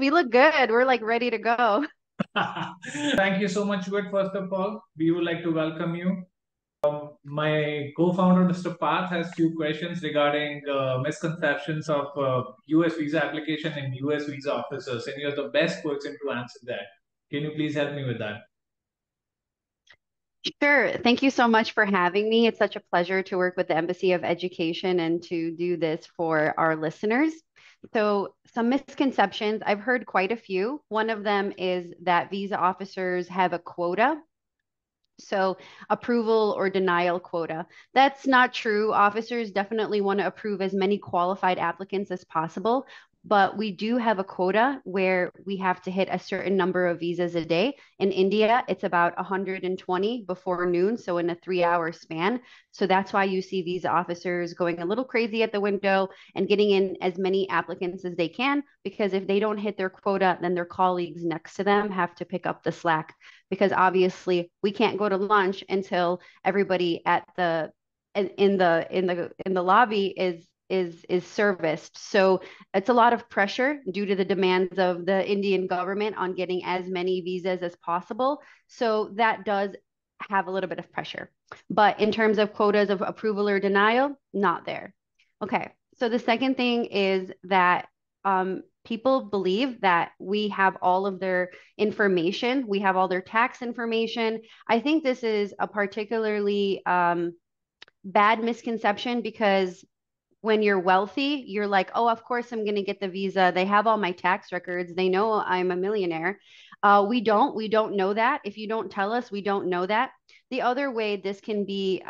we look good. We're like ready to go. Thank you so much, Yvette. First of all, we would like to welcome you. My co-founder, Mr. Path, has few questions regarding misconceptions of U.S. visa application and U.S. visa officers, and you're the best person to answer that. Can you please help me with that? Sure. Thank you so much for having me. It's such a pleasure to work with the Embassy of Education and to do this for our listeners. So, some misconceptions, I've heard quite a few. One of them is that visa officers have a quota. So, approval or denial quota. That's not true. Officers definitely want to approve as many qualified applicants as possible, but we do have a quota where we have to hit a certain number of visas a day. In India, it's about 120 before noon, so in a 3 hour span. So that's why you see visa officers going a little crazy at the window and getting in as many applicants as they can, because if they don't hit their quota, then their colleagues next to them have to pick up the slack, because obviously we can't go to lunch until everybody at the in the lobby is serviced. So it's a lot of pressure due to the demands of the Indian government on getting as many visas as possible. So that does have a little bit of pressure. But in terms of quotas of approval or denial, not there. Okay. So the second thing is that people believe that we have all of their information, we have all their tax information. I think this is a particularly bad misconception, because when you're wealthy, you're like, oh, of course I'm going to get the visa. They have all my tax records. They know I'm a millionaire. We don't know that. If you don't tell us, we don't know that. The other way this can be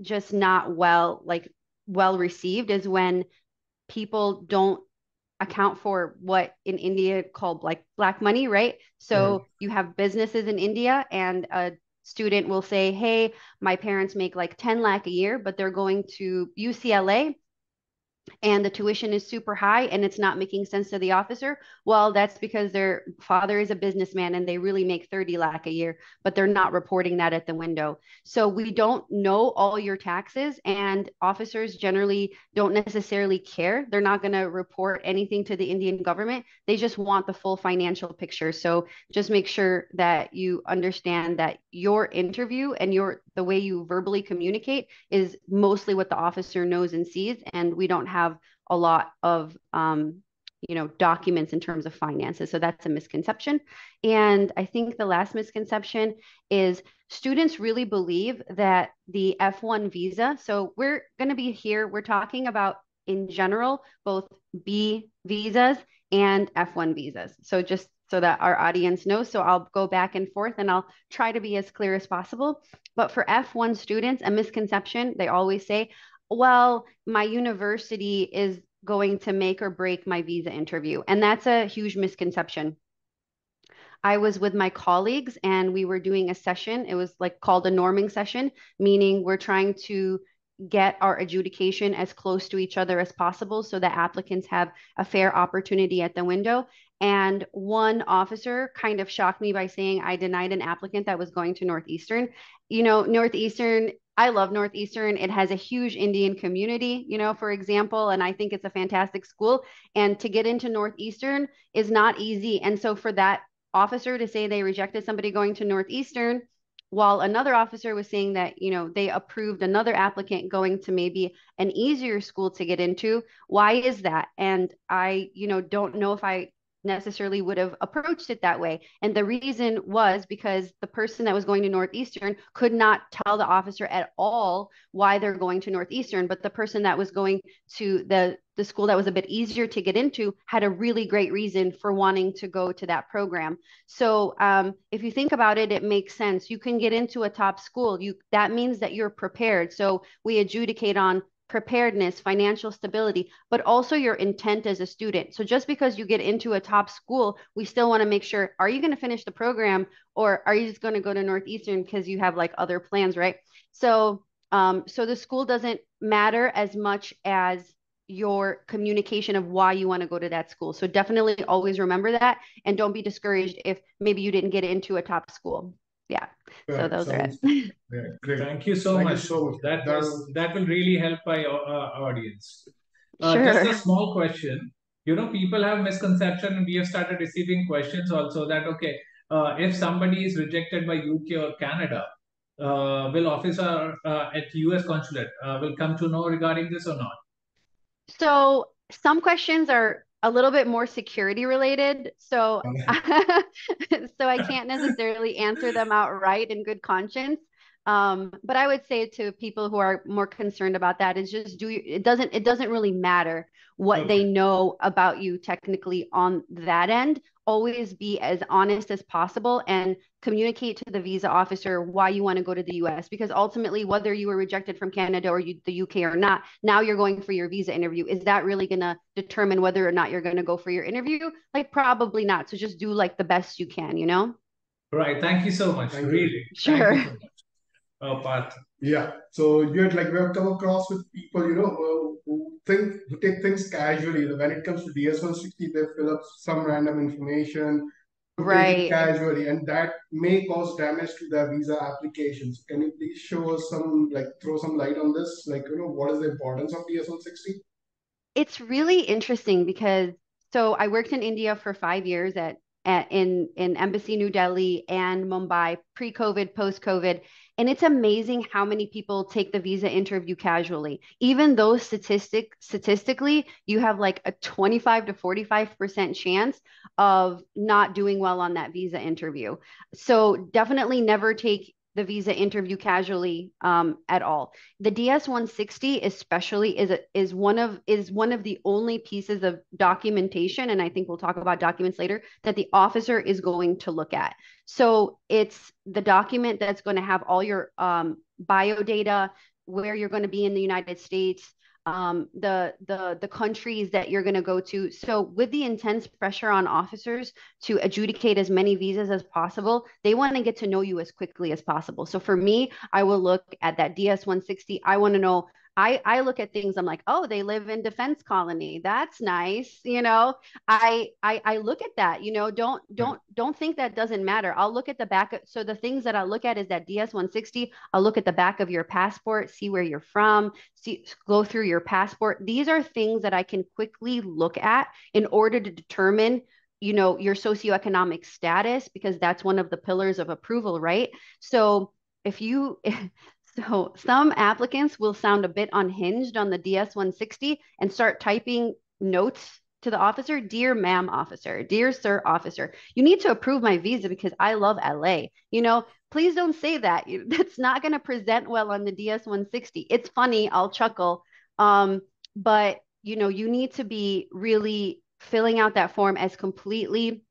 just not well received is when people don't account for what in India called like black money, right? Right. So you have businesses in India, and a student will say, hey, my parents make like 10 lakh a year, but they're going to UCLA and the tuition is super high and it's not making sense to the officer. Well, that's because their father is a businessman and they really make 30 lakh a year, but they're not reporting that at the window. So we don't know all your taxes, and officers generally don't necessarily care. They're not going to report anything to the Indian government. They just want the full financial picture. So just make sure that you understand that your interview and the way you verbally communicate is mostly what the officer knows and sees, and we don't have a lot of documents in terms of finances. So that's a misconception. And I think the last misconception is students really believe that the F1 visa, so we're going to be here, we're talking about in general, both B visas and F1 visas. So just so that our audience knows. So I'll go back and forth and I'll try to be as clear as possible. But for F1 students, a misconception, they always say, well, my university is going to make or break my visa interview. And that's a huge misconception. I was with my colleagues and we were doing a session. It was like called a norming session, meaning we're trying to get our adjudication as close to each other as possible so that applicants have a fair opportunity at the window. And one officer kind of shocked me by saying I denied an applicant that was going to Northeastern. Northeastern, I love Northeastern. It has a huge Indian community, for example, and I think it's a fantastic school. And to get into Northeastern is not easy. And so for that officer to say they rejected somebody going to Northeastern, while another officer was saying that, they approved another applicant going to maybe an easier school to get into. Why is that? And I, don't know if I necessarily would have approached it that way. And the reason was because the person that was going to Northeastern could not tell the officer at all why they're going to Northeastern, but the person that was going to the school that was a bit easier to get into had a really great reason for wanting to go to that program. So if you think about it, it makes sense. You can get into a top school. That means that you're prepared. So we adjudicate on preparedness, financial stability, but also your intent as a student. So just because you get into a top school, we still want to make sure, are you going to finish the program, or are you just going to go to Northeastern because you have like other plans, right? So the school doesn't matter as much as your communication of why you want to go to that school. So definitely always remember that, and don't be discouraged if maybe you didn't get into a top school. Yeah. So those are it. Great. Thank you so much. That will really help my audience. Just a Sure. small question. people have misconception, and we have started receiving questions also that, okay, if somebody is rejected by UK or Canada, will officer at US consulate will come to know regarding this or not? So some questions are a little bit more security related. So so I can't necessarily answer them outright in good conscience. But I would say to people who are more concerned about that is just it doesn't really matter what Okay. they know about you technically on that end. Always be as honest as possible and communicate to the visa officer why you want to go to the US, because ultimately, whether you were rejected from Canada or the UK or not, now you're going for your visa interview. Is that really going to determine whether or not you're going to go for your interview? Like, probably not. So just do like the best you can, you know? Right. Thank you so much. Thank you. Really. Thank Sure. you so much. Parth. Yeah. So you had like we have come across with people, who take things casually. When it comes to DS-160, they fill up some random information to take it Right. casually, and that may cause damage to their visa applications. Can you please show us throw some light on this? What is the importance of DS-160? It's really interesting because so I worked in India for 5 years in Embassy New Delhi and Mumbai, pre-COVID, post-COVID, and it's amazing how many people take the visa interview casually. Even though statistically you have like a 25 to 45% chance of not doing well on that visa interview. So definitely never take the visa interview casually at all. The DS-160 especially is one of the only pieces of documentation, and I think we'll talk about documents later, that the officer is going to look at. So it's the document that's going to have all your bio data, where you're going to be in the United States, the countries that you're going to go to. So with the intense pressure on officers to adjudicate as many visas as possible, they want to get to know you as quickly as possible. So for me, I will look at that DS-160. I want to know. I look at things. I'm like, oh, they live in defense colony. That's nice. I look at that. Don't think that doesn't matter. I'll look at the back. So the things that I look at is that DS-160. I'll look at the back of your passport, see where you're from, go through your passport. These are things that I can quickly look at in order to determine, your socioeconomic status, because that's one of the pillars of approval, right? So if you, so some applicants will sound a bit unhinged on the DS-160 and start typing notes to the officer. Dear ma'am officer, dear sir officer, you need to approve my visa because I love LA. Please don't say that. That's not going to present well on the DS-160. It's funny, I'll chuckle. But you need to be really filling out that form as completely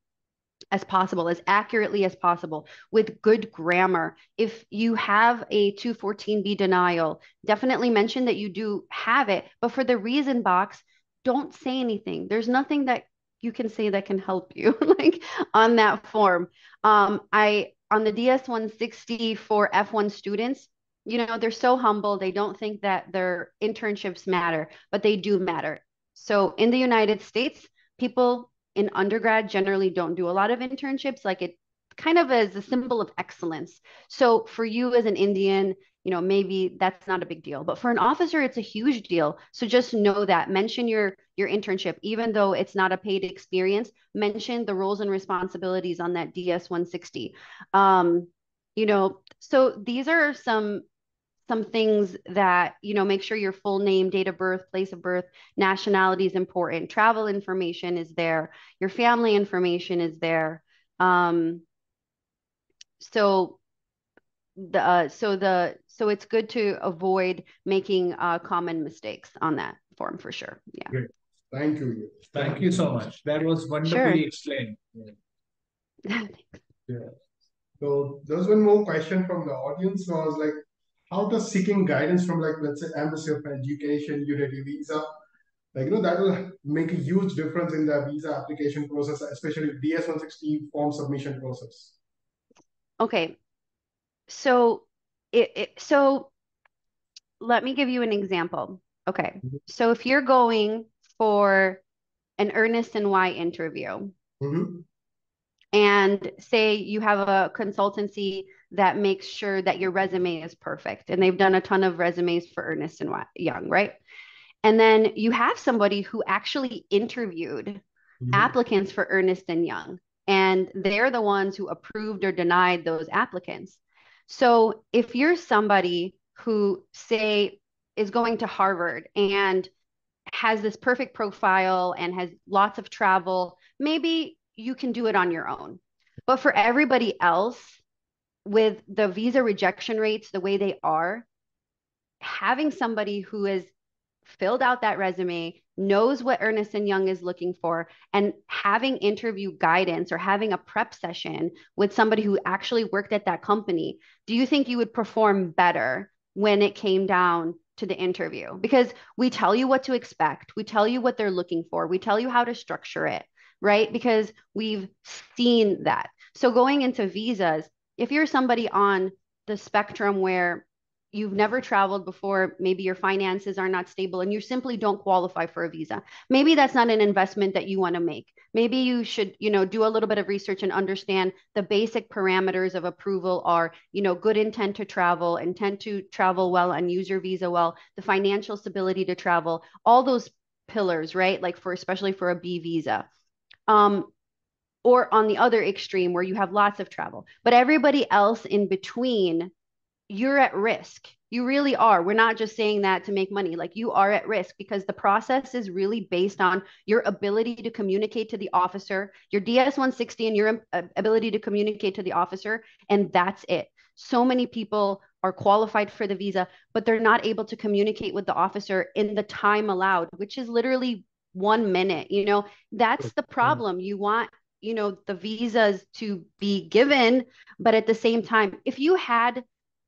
as possible, as accurately as possible, with good grammar. If you have a 214B denial, definitely mention that you do have it, but for the reason box, don't say anything. There's nothing that you can say that can help you like on that form. I on the DS-160 for F1 students, they're so humble. They don't think that their internships matter, but they do matter. So in the United States, people in undergrad generally don't do a lot of internships. Like, it kind of is a symbol of excellence. So for you as an Indian, maybe that's not a big deal, but for an officer, it's a huge deal. So just know that. Mention your internship, even though it's not a paid experience. Mention the roles and responsibilities on that DS-160. So these are some things that, make sure your full name, date of birth, place of birth, nationality is important. Travel information is there. Your family information is there. So it's good to avoid making common mistakes on that form for sure. Yeah. Great. Thank you. Thank you so much. That was wonderfully Sure. explained. Yeah. So there's one more question from the audience was like, how does seeking guidance from let's say Embassy of Education, Udeti visa, that will make a huge difference in the visa application process, especially DS-160 form submission process. Okay. So so let me give you an example. Okay. So if you're going for an Ernest and Y interview, and say you have a consultancy that makes sure that your resume is perfect, and they've done a ton of resumes for Ernest and Young, right? And then you have somebody who actually interviewed applicants for Ernst and Young, and they're the ones who approved or denied those applicants. So if you're somebody who, say, is going to Harvard and has this perfect profile and has lots of travel, maybe you can do it on your own. But for everybody else, with the visa rejection rates the way they are, having somebody who has filled out that resume, knows what Ernst and Young is looking for, and having interview guidance or having a prep session with somebody who actually worked at that company, do you think you would perform better when it came down to the interview? Because we tell you what to expect, we tell you what they're looking for, we tell you how to structure it, right? Because we've seen that. So going into visas, if you're somebody on the spectrum where you've never traveled before, maybe your finances are not stable and you simply don't qualify for a visa, maybe that's not an investment that you want to make. Maybe you should, do a little bit of research and understand the basic parameters of approval are, good intent to travel well and use your visa well, the financial stability to travel, all those pillars, right? Like especially for a B visa. Or on the other extreme where you have lots of travel, but everybody else in between, you're at risk. You really are. We're not just saying that to make money. Like, you are at risk because the process is really based on your ability to communicate to the officer, your DS-160 and your ability to communicate to the officer. And that's it. So many people are qualified for the visa, but they're not able to communicate with the officer in the time allowed, which is literally 1 minute. That's the problem. You want, the visas to be given, but at the same time, if you had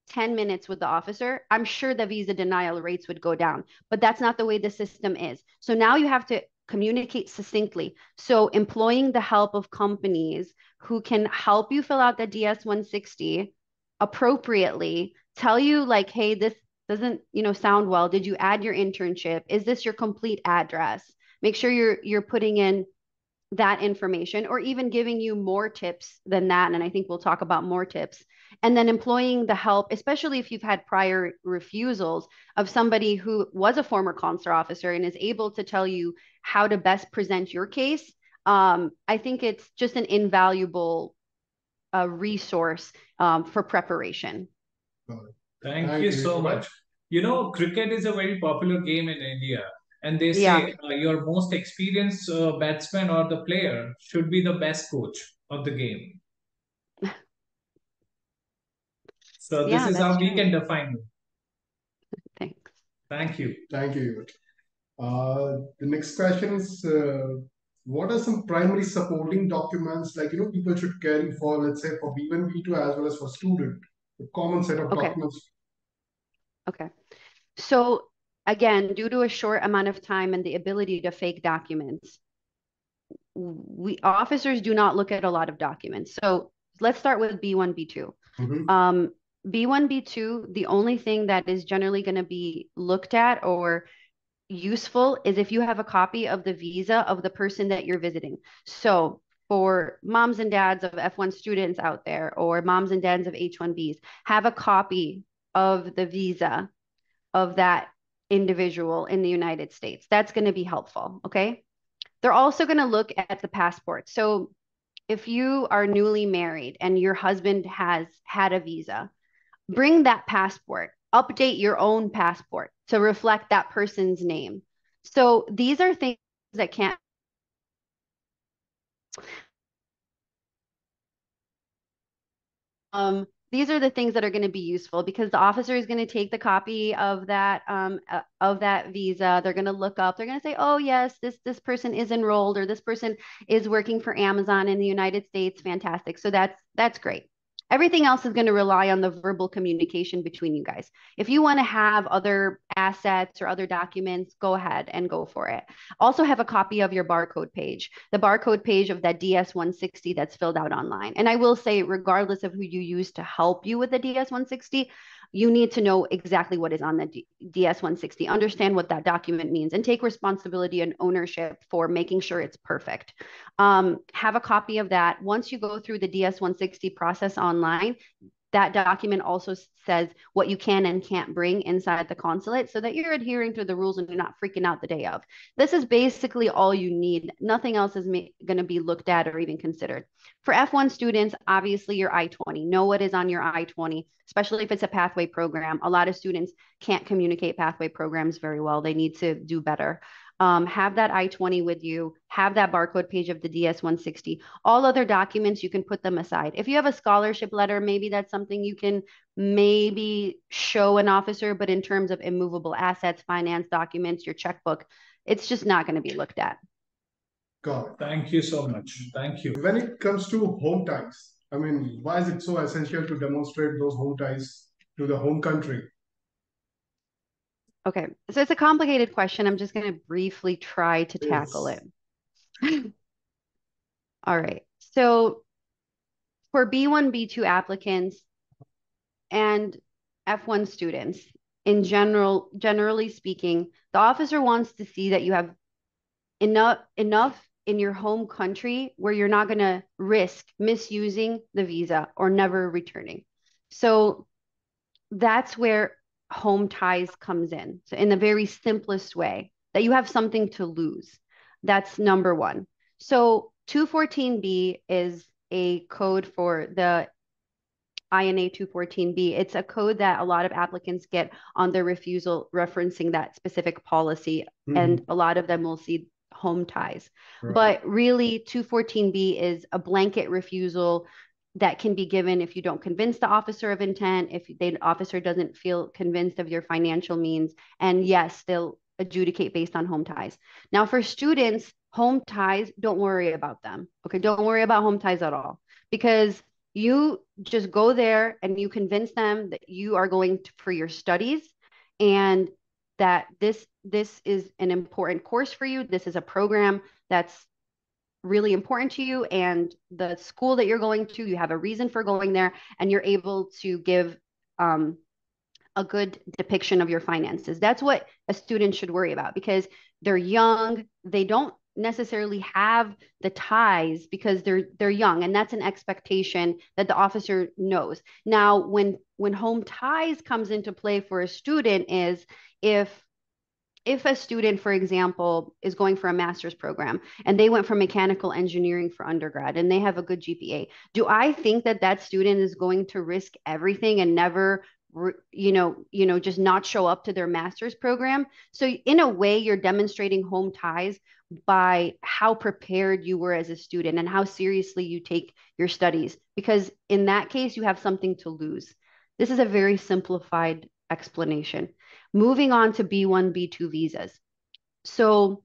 10 minutes with the officer, I'm sure the visa denial rates would go down, but that's not the way the system is. So now you have to communicate succinctly. So employing the help of companies who can help you fill out the DS-160 appropriately, tell you like, hey, this doesn't, sound well. Did you add your internship? Is this your complete address? Make sure you're putting in that information, or even giving you more tips than that. And I think we'll talk about more tips. And then employing the help, especially if you've had prior refusals, of somebody who was a former consular officer and is able to tell you how to best present your case. I think it's just an invaluable resource for preparation. Thank you so much. Cricket is a very popular game in India, and they Yeah. say your most experienced batsman or the player should be the best coach of the game. So this Yeah, is that's how we true. can define you. Thanks. Thank you. Thank you, Yvette. The next question is, what are some primary supporting documents like people should carry for, let's say, for B1, B2 as well as for student, the common set of Okay. documents? Okay. So again, due to a short amount of time and the ability to fake documents, we officers do not look at a lot of documents. So let's start with B1, B2. B1, B2, the only thing that is generally going to be looked at or useful is if you have a copy of the visa of the person that you're visiting. So for moms and dads of F1 students out there, or moms and dads of H1Bs, have a copy of the visa of that individual in the United States. That's going to be helpful. Okay. They're also going to look at the passport. So if you are newly married and your husband has had a visa, bring that passport, update your own passport to reflect that person's name. So these are things that can't. These are the things that are going to be useful because the officer is going to take the copy of that visa. They're going to look up. They're going to say, "Oh yes, this person is enrolled, or this person is working for Amazon in the United States. Fantastic." So that's great. Everything else is going to rely on the verbal communication between you guys. If you want to have other assets or other documents, go ahead and go for it. Also have a copy of your barcode page, the barcode page of that DS-160 that's filled out online. And I will say, regardless of who you use to help you with the DS-160, you need to know exactly what is on the DS-160, understand what that document means, and take responsibility and ownership for making sure it's perfect. Have a copy of that. Once you go through the DS-160 process online, that document also says what you can and can't bring inside the consulate so that you're adhering to the rules and you're not freaking out the day of. This is basically all you need. Nothing else is going to be looked at or even considered. For F1 students, obviously your I-20. Know what is on your I-20, especially if it's a pathway program. A lot of students can't communicate pathway programs very well. They need to do better. Have that I-20 with you, have that barcode page of the DS-160. All other documents, you can put them aside. If you have a scholarship letter, maybe that's something you can maybe show an officer, but in terms of immovable assets, finance documents, your checkbook, it's just not going to be looked at. Got it. Thank you so much. Thank you. When it comes to home ties, I mean, why is it so essential to demonstrate those home ties to the home country? Okay, so it's a complicated question. I'm just going to briefly try to tackle it. All right, so for B1, B2 applicants and F1 students, in generally speaking, the officer wants to see that you have enough in your home country where you're not going to risk misusing the visa or never returning. So that's where home ties comes in. So in the very simplest way, that you have something to lose. That's number one. So 214B is a code for the INA 214B. It's a code that a lot of applicants get on their refusal referencing that specific policy. And a lot of them will see home ties. Right. But really, 214B is a blanket refusal that can be given if you don't convince the officer of intent, if the officer doesn't feel convinced of your financial means. And yes, they'll adjudicate based on home ties. Now, for students, home ties, don't worry about them. Okay, don't worry about home ties at all, because you just go there and you convince them that you are going for your studies and that this is an important course for you. This is a program that's really important to you, and the school that you're going to, you have a reason for going there, and you're able to give a good depiction of your finances. That's what a student should worry about, because they're young. They don't necessarily have the ties because they're young, and that's an expectation that the officer knows. Now, when home ties comes into play for a student is if a student, for example, is going for a master's program and they went for mechanical engineering for undergrad and they have a good GPA, do I think that that student is going to risk everything and never, just not show up to their master's program? So in a way, you're demonstrating home ties by how prepared you were as a student and how seriously you take your studies, because in that case, you have something to lose. This is a very simplified explanation. Moving on to B1, B2 visas. So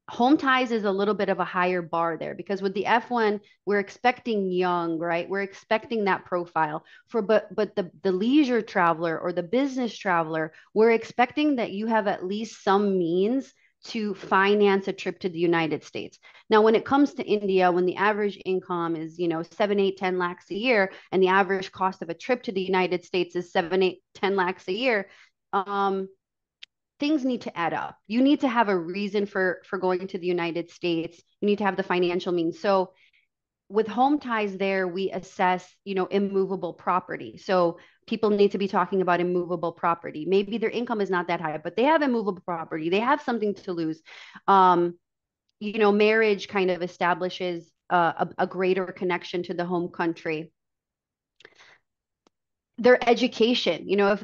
home ties is a little bit of a higher bar there, because with the F1, we're expecting young, right? We're expecting that profile but the leisure traveler or the business traveler, we're expecting that you have at least some means to finance a trip to the United States. Now, when it comes to India, when the average income is, 7, 8, 10 lakhs a year, and the average cost of a trip to the United States is 7, 8, 10 lakhs a year, things need to add up. You need to have a reason for going to the United States. You need to have the financial means. So with home ties there, we assess, immovable property. So people need to be talking about immovable property. Maybe their income is not that high, but they have immovable property. They have something to lose. Marriage kind of establishes a greater connection to the home country. Their education, if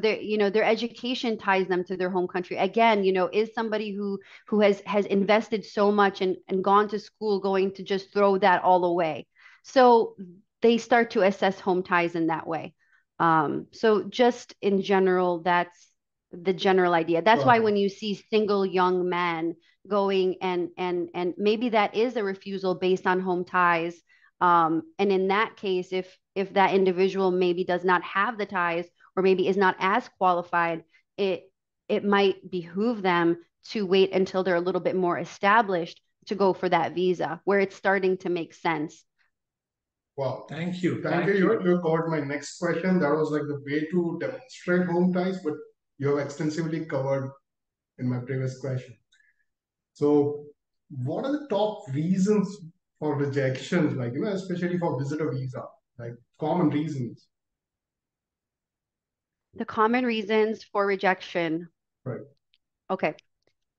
their education ties them to their home country. Again, is somebody who has invested so much and gone to school going to just throw that all away? So they start to assess home ties in that way. So just in general, that's the general idea. That's why when you see single young men going and maybe that is a refusal based on home ties. And in that case, if that individual maybe does not have the ties or maybe is not as qualified, it might behoove them to wait until they're a little bit more established to go for that visa, where it's starting to make sense. Wow. Thank you. Thank you. You covered my next question. That was like the way to demonstrate home ties, but you have extensively covered in my previous question. So what are the top reasons for rejections, like, especially for visitor visa, like common reasons? The common reasons for rejection. Right. Okay.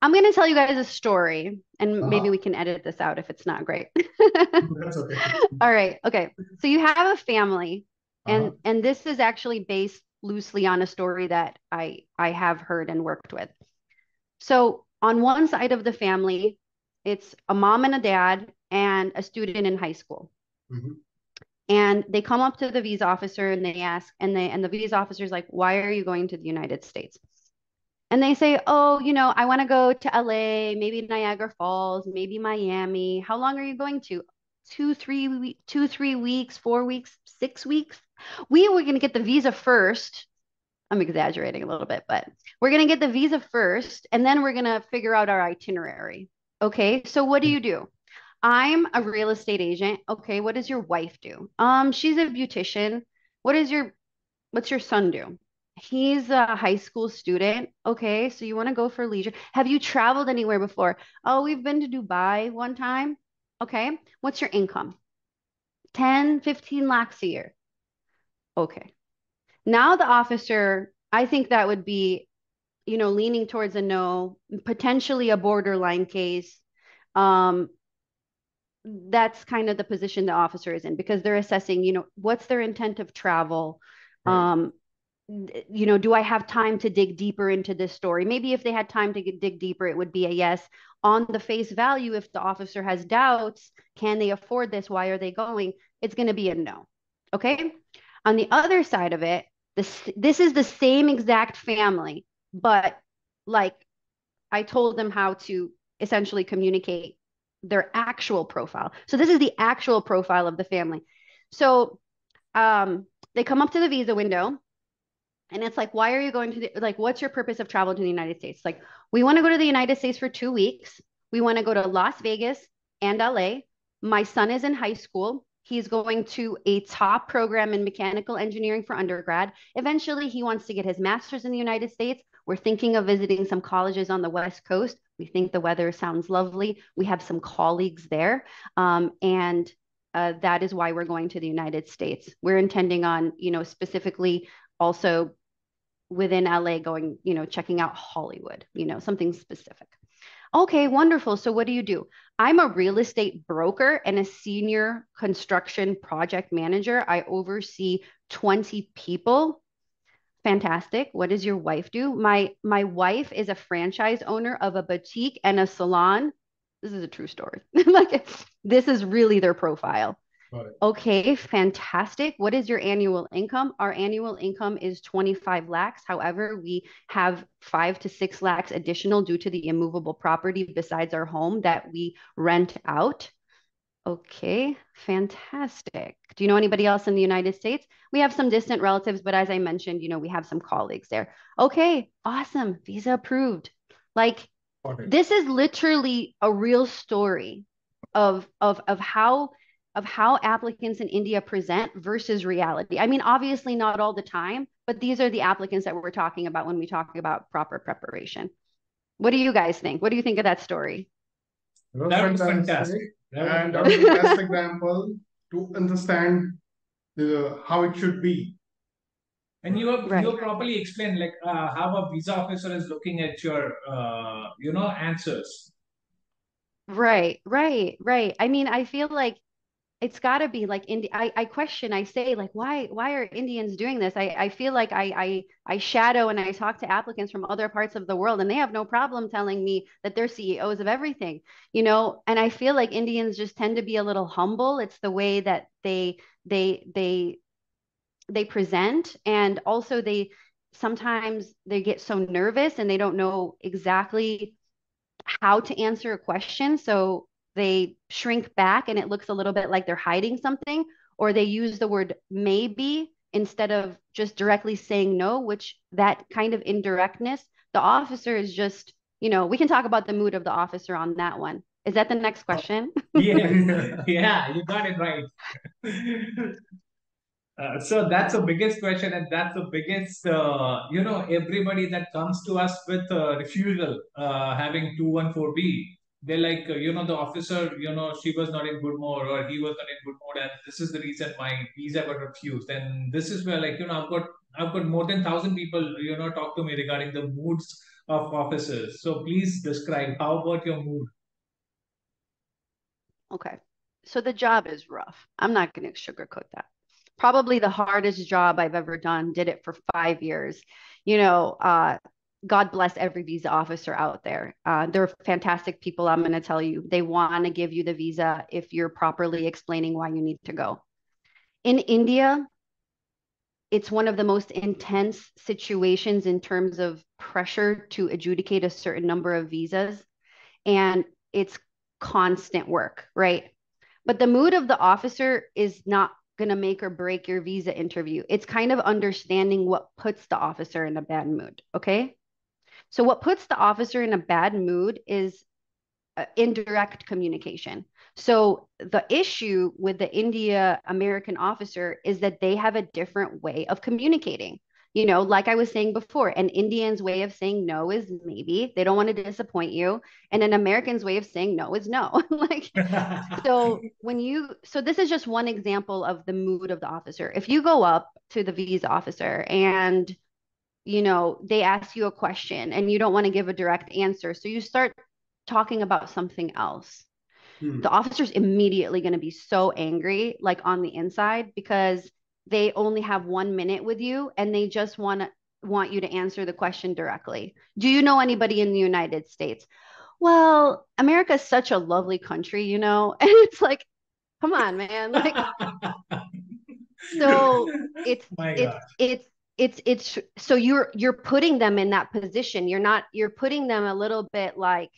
I'm going to tell you guys a story, and maybe Uh-huh. we can edit this out if it's not great. That's okay. All right. Okay. So you have a family, Uh-huh. and this is actually based loosely on a story that I have heard and worked with. So on one side of the family, it's a mom and a dad and a student in high school. Mhm. And they come up to the visa officer and they ask, and the visa officer's like, "Why are you going to the United States?" And they say, "Oh, I want to go to LA, maybe Niagara Falls, maybe Miami. How long are you going to?" 2, 3 weeks, 4 weeks, 6 weeks. We were going to get the visa first. I'm exaggerating a little bit, but we're going to get the visa first, and then we're going to figure out our itinerary. Okay, so what do? I'm a real estate agent. Okay, what does your wife do? She's a beautician. What's your son do? He's a high school student. Okay, so you want to go for leisure. Have you traveled anywhere before? Oh, we've been to Dubai one time. Okay, what's your income? 10, 15 lakhs a year. Okay. Now the officer, I think that would be, leaning towards a no, potentially a borderline case. Um, that's kind of the position the officer is in because they're assessing, what's their intent of travel? Right. Do I have time to dig deeper into this story? Maybe if they had time to dig deeper, it would be a yes. On the face value, if the officer has doubts, can they afford this? Why are they going? It's going to be a no. Okay. On the other side of it, this is the same exact family, but like I told them how to essentially communicate their actual profile. So this is the actual profile of the family. So they come up to the visa window and it's like, why are you going to like, what's your purpose of travel to the United States? Like, we want to go to the United States for 2 weeks. We want to go to Las Vegas and LA. My son is in high school. He's going to a top program in mechanical engineering for undergrad. Eventually, he wants to get his master's in the United States. We're thinking of visiting some colleges on the West Coast. We think the weather sounds lovely. We have some colleagues there. And that is why we're going to the United States. We're intending on, specifically also within LA going, checking out Hollywood, something specific. Okay, wonderful. So what do? I'm a real estate broker and a senior construction project manager. I oversee 20 people. Fantastic. What does your wife do? My wife is a franchise owner of a boutique and a salon. This is a true story. Like this is really their profile. Got it. Okay, fantastic. What is your annual income? Our annual income is 25 lakhs. However, we have 5 to 6 lakhs additional due to the immovable property besides our home that we rent out. Okay, fantastic. Do you know anybody else in the United States? We have some distant relatives, but as I mentioned, we have some colleagues there. Okay, awesome. Visa approved. Like Got it. this is literally a real story of how applicants in India present versus reality. I mean, obviously not all the time, but these are the applicants that we're talking about when we talk about proper preparation. What do you guys think? What do you think of that story? That was fantastic. And that was the best example to understand how it should be. And you have Right. properly explained like how a visa officer is looking at your answers. Right. I mean, I feel like it's got to be like I question, I say like why are Indians doing this? I feel like I shadow and I talk to applicants from other parts of the world and they have no problem telling me that they're CEOs of everything, and I feel like Indians just tend to be a little humble. It's the way that they present, and also they sometimes they get so nervous and they don't know exactly how to answer a question. So they shrink back and it looks a little bit like they're hiding something, or they use the word maybe instead of just directly saying no, which that kind of indirectness, the officer is just, we can talk about the mood of the officer on that one. Is that the next question? Yeah, you got it right. So that's the biggest question, and that's the biggest, everybody that comes to us with refusal, having 214B. they're like, the officer, she was not in good mood or he was not in good mood, and this is the reason my visa got refused. And this is where, like, I've got more than 1,000 people, talk to me regarding the moods of officers. So please describe, how about your mood? Okay. So the job is rough. I'm not going to sugarcoat that. Probably the hardest job I've ever done. Did it for 5 years. You know, God bless every visa officer out there. They're fantastic people. I'm going to tell you, they want to give you the visa if you're properly explaining why you need to go. In India, it's one of the most intense situations in terms of pressure to adjudicate a certain number of visas. And it's constant work, right? But the mood of the officer is not going to make or break your visa interview. It's kind of understanding what puts the officer in a bad mood. Okay. So, what puts the officer in a bad mood is indirect communication. So the issue with the India American officer is that they have a different way of communicating. You know, like I was saying before, an Indian's way of saying no is maybe, they don't want to disappoint you. And an American's way of saying no is no. Like, so this is just one example of the mood of the officer. If you go up to the visa officer and they ask you a question and you don't want to give a direct answer, so you start talking about something else. The officer's immediately going to be so angry, like on the inside, because they only have 1 minute with you and they just want you to answer the question directly. Do you know anybody in the United States? Well, America is such a lovely country, and it's like, come on, man. Like, so it's My it's God. it's so you're putting them in that position. You're putting them a little bit like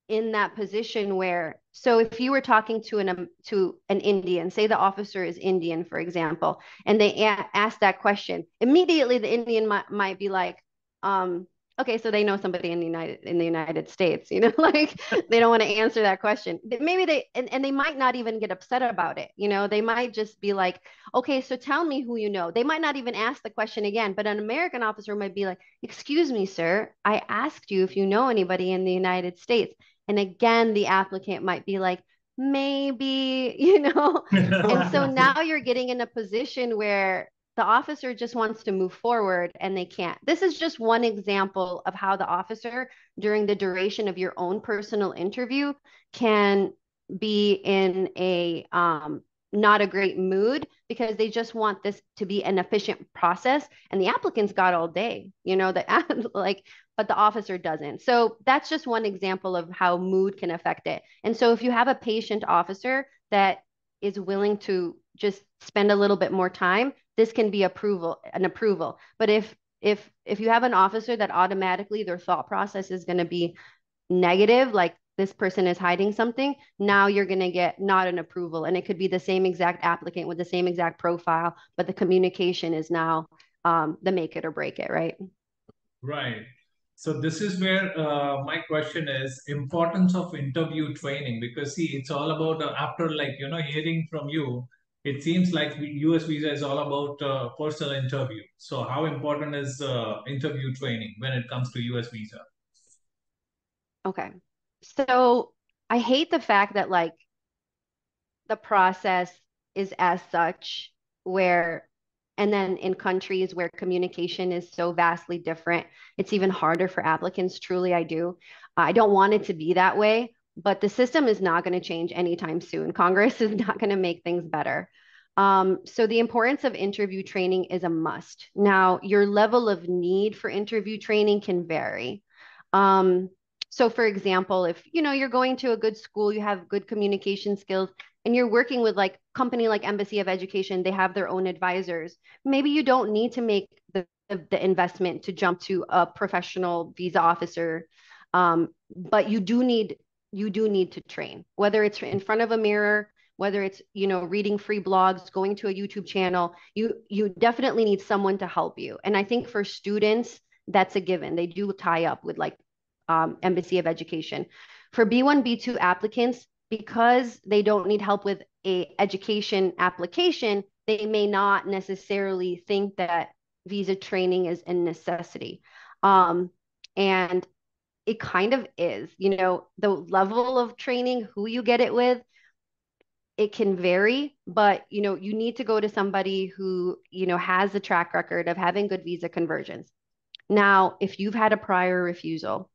in that position where, so if you were talking to an Indian, say the officer is Indian, for example, and they ask that question, immediately the Indian might be like, okay, so they know somebody in the United States, like they don't want to answer that question. Maybe and they might not even get upset about it. They might just be like, okay, so tell me who you know. They might not even ask the question again, but an American officer might be like, excuse me, sir, I asked you if you know anybody in the United States. And again, the applicant might be like, maybe, and so now you're getting in a position where the officer just wants to move forward and they can't. This is just one example of how the officer, during the duration of your own personal interview, can be in a not a great mood because they just want this to be an efficient process, and the applicant's got all day, like, but the officer doesn't. So that's just one example of how mood can affect it. And so if you have a patient officer that is willing to just spend a little bit more time, this can be an approval. But if you have an officer that automatically their thought process is going to be negative, like this person is hiding something, now you're going to get not an approval. And it could be the same exact applicant with the same exact profile, but the communication is now the make it or break it, right? Right. So this is where my question is importance of interview training, because see, it's all about after, like, hearing from you, it seems like US visa is all about personal interview. So how important is interview training when it comes to US visa? Okay. So I hate the fact that like the process is as such where, and then in countries where communication is so vastly different, it's even harder for applicants. Truly, I do. I don't want it to be that way, but the system is not going to change anytime soon. Congress is not going to make things better. So the importance of interview training is a must. Now, your level of need for interview training can vary. So for example, if you're going to a good school, you have good communication skills, and you're working with like company like Embassy of Education, they have their own advisors. Maybe you don't need to make the investment to jump to a professional visa officer, but you do need to train, whether it's in front of a mirror, whether it's reading free blogs, going to a YouTube channel. You definitely need someone to help you. And I think for students, that's a given. They do tie up with like Embassy of Education. For B1, B2 applicants, because they don't need help with a education application, they may not necessarily think that visa training is a necessity. And it kind of is, the level of training, who you get it with, it can vary, but you need to go to somebody who, has a track record of having good visa conversions. Now, if you've had a prior refusal,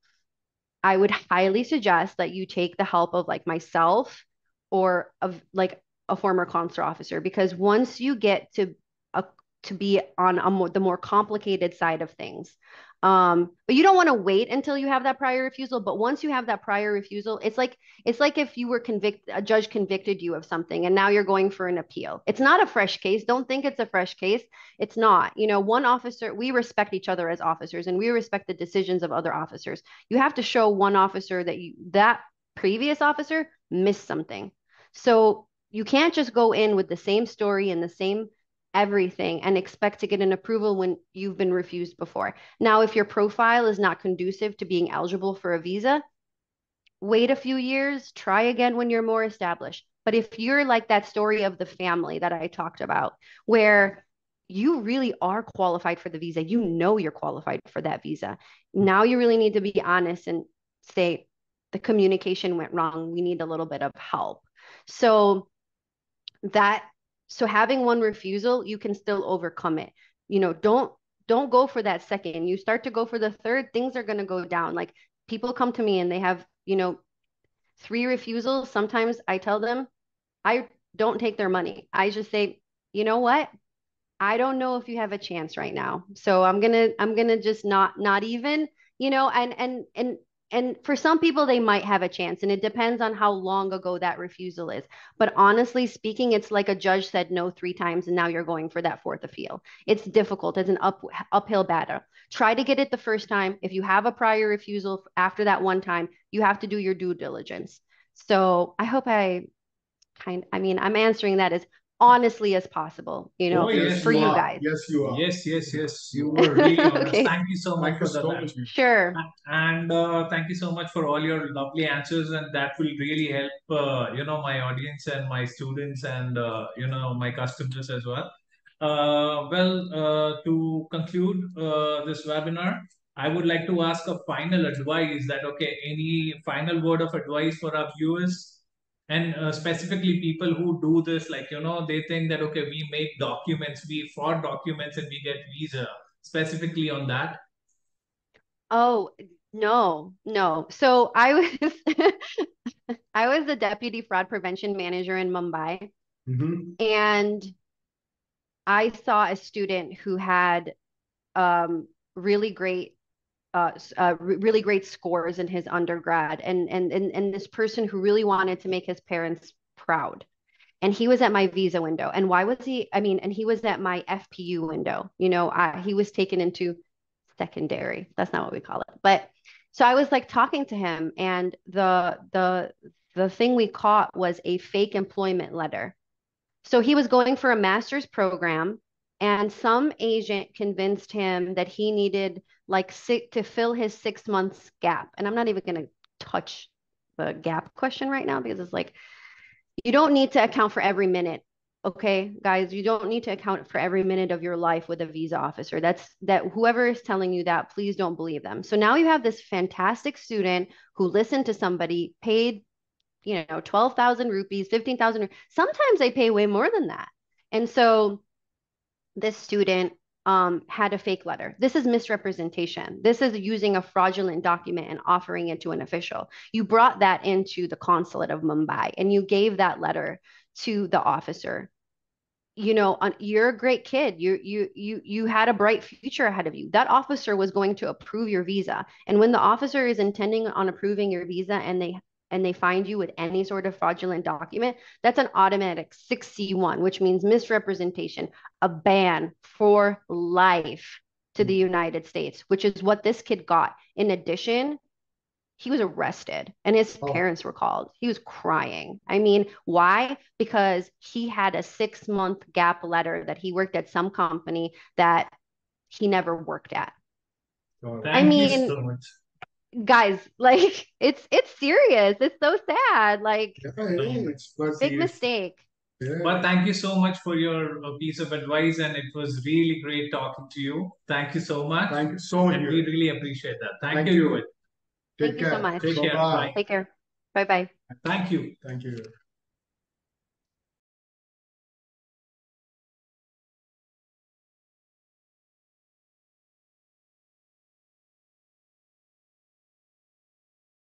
I would highly suggest that you take the help of like myself or of like a former consular officer, because once you get a, to be on the more complicated side of things, but you don't want to wait until you have that prior refusal. But once you have that prior refusal, it's like if you were a judge convicted you of something and now you're going for an appeal. It's not a fresh case. Don't think it's a fresh case. It's not. One officer, we respect each other as officers and we respect the decisions of other officers. You have to show one officer that previous officer missed something. So you can't just go in with the same story and the same everything and expect to get an approval when you've been refused before. Now, if your profile is not conducive to being eligible for a visa, wait a few years, try again when you're more established. But if you're like that story of the family that I talked about, where you really are qualified for the visa, you're qualified for that visa. Now you really need to be honest and say, the communication went wrong. We need a little bit of help. So having one refusal, you can still overcome it. Don't go for that second. You start to go for the third, things are going to go down. Like, people come to me and they have, 3 refusals. Sometimes I tell them I don't take their money. I just say, you know what? I don't know if you have a chance right now. So I'm gonna just not even, and for some people they might have a chance, and it depends on how long ago that refusal is. But honestly speaking, it's like a judge said no 3 times and now you're going for that 4th appeal. It's difficult. It's an uphill battle. Try to get it the first time. If you have a prior refusal after that one time, you have to do your due diligence. So I hope I'm answering that as honestly as possible, Oh, yes, for you you are. guys. Yes, you are. Yes. You were really honest. Okay. Thank you so much Thank you for so that. much. Sure. And thank you so much for all your lovely answers, and that will really help, my audience and my students and my customers as well. To conclude this webinar, I would like to ask a final advice. That okay? Any final word of advice for our viewers? And specifically people who do this, like, they think that, okay, we make documents, we fraud documents and we get visa, specifically on that. Oh, no. So I was I was the deputy fraud prevention manager in Mumbai, and I saw a student who had really great really great scores in his undergrad, and this person who really wanted to make his parents proud. And he was at my visa window. And why was he? I mean, and he was at my FPU window. He was taken into secondary. That's not what we call it. But so I was like talking to him, and the thing we caught was a fake employment letter. So he was going for a master's program, and some agent convinced him that he needed to fill his 6 months gap. And I'm not even going to touch the gap question right now, because it's like, you don't need to account for every minute. Okay, guys, you don't need to account for every minute of your life with a visa officer. That whoever is telling you that, please don't believe them. So now you have this fantastic student who listened to somebody, paid 12,000 rupees, 15,000. Sometimes they pay way more than that. And so this student had a fake letter. This is misrepresentation. This is using a fraudulent document and offering it to an official. You brought that into the Consulate of Mumbai and you gave that letter to the officer. You're a great kid. You had a bright future ahead of you. That officer was going to approve your visa. And when the officer is intending on approving your visa and they find you with any sort of fraudulent document, that's an automatic 6C1, which means misrepresentation, a ban for life to the United States, which is what this kid got. In addition, he was arrested and his parents were called. He was crying. I mean, why? Because he had a 6-month gap letter that he worked at some company that he never worked at. Thank you so much. Guys, like, it's serious. It's so sad. Like, big mistake. Yeah. But thank you so much for your piece of advice, and it was really great talking to you. Thank you so much. Thank you so much. And we really appreciate that. Thank you. Thank you so much. Take care. Bye-bye. Bye. Take care. Bye-bye. Thank you. Thank you.